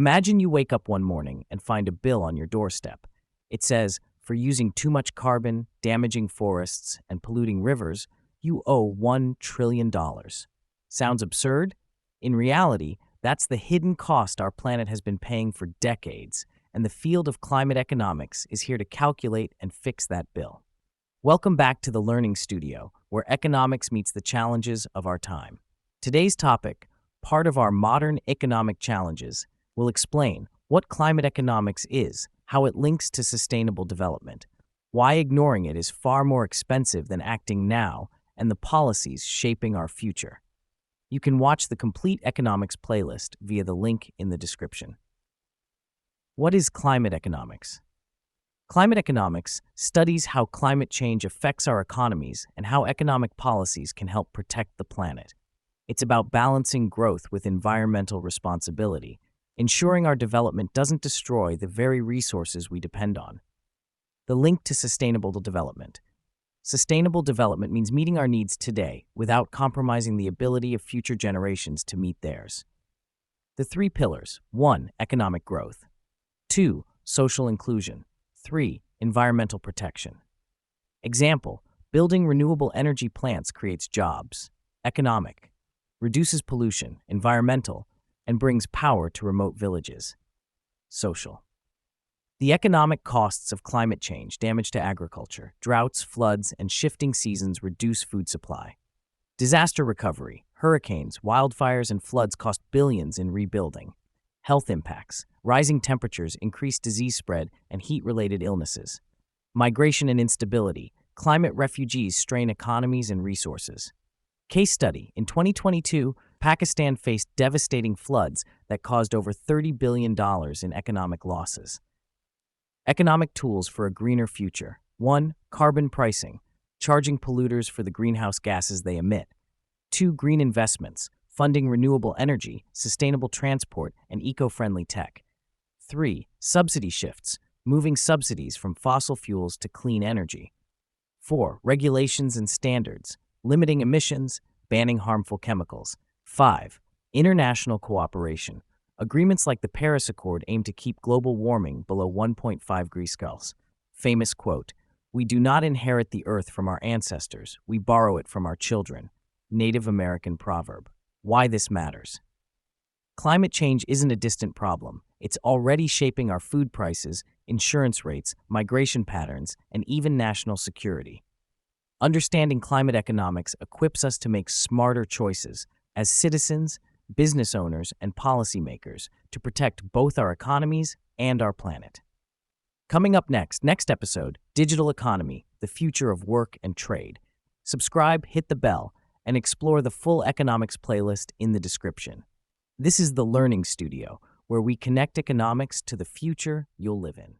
Imagine you wake up one morning and find a bill on your doorstep. It says, for using too much carbon, damaging forests, and polluting rivers, you owe $1 trillion. Sounds absurd? In reality, that's the hidden cost our planet has been paying for decades, and the field of climate economics is here to calculate and fix that bill. Welcome back to the Learning Studio, where economics meets the challenges of our time. Today's topic, part of our modern economic challenges, will explain what climate economics is, how it links to sustainable development, why ignoring it is far more expensive than acting now, and the policies shaping our future. You can watch the complete economics playlist via the link in the description. What is climate economics? Climate economics studies how climate change affects our economies and how economic policies can help protect the planet. It's about balancing growth with environmental responsibility, ensuring our development doesn't destroy the very resources we depend on. The link to sustainable development. Sustainable development means meeting our needs today without compromising the ability of future generations to meet theirs. The three pillars: 1. Economic growth. 2. Social inclusion. 3. Environmental protection. Example: building renewable energy plants creates jobs. Economic: reduces pollution. Environmental: and brings power to remote villages. Social: the economic costs of climate change, damage to agriculture, droughts, floods, and shifting seasons reduce food supply. Disaster recovery: hurricanes, wildfires, and floods cost billions in rebuilding. Health impacts: rising temperatures increase disease spread and heat-related illnesses. Migration and instability: climate refugees strain economies and resources. Case study: in 2022, Pakistan faced devastating floods that caused over $30 billion in economic losses. Economic tools for a greener future. 1. Carbon pricing, charging polluters for the greenhouse gases they emit. 2. Green investments, funding renewable energy, sustainable transport, and eco-friendly tech. 3. Subsidy shifts, moving subsidies from fossil fuels to clean energy. 4. Regulations and standards, limiting emissions, banning harmful chemicals. 5. International cooperation. Agreements like the Paris Accord aim to keep global warming below 1.5 degrees Celsius. Famous quote: "We do not inherit the earth from our ancestors, we borrow it from our children." Native American proverb. Why this matters. Climate change isn't a distant problem. It's already shaping our food prices, insurance rates, migration patterns, and even national security. Understanding climate economics equips us to make smarter choices as citizens, business owners, and policymakers to protect both our economies and our planet. Coming up next episode, Digital Economy, the Future of Work and Trade. Subscribe, hit the bell, and explore the full economics playlist in the description. This is the Learning Studio, where we connect economics to the future you'll live in.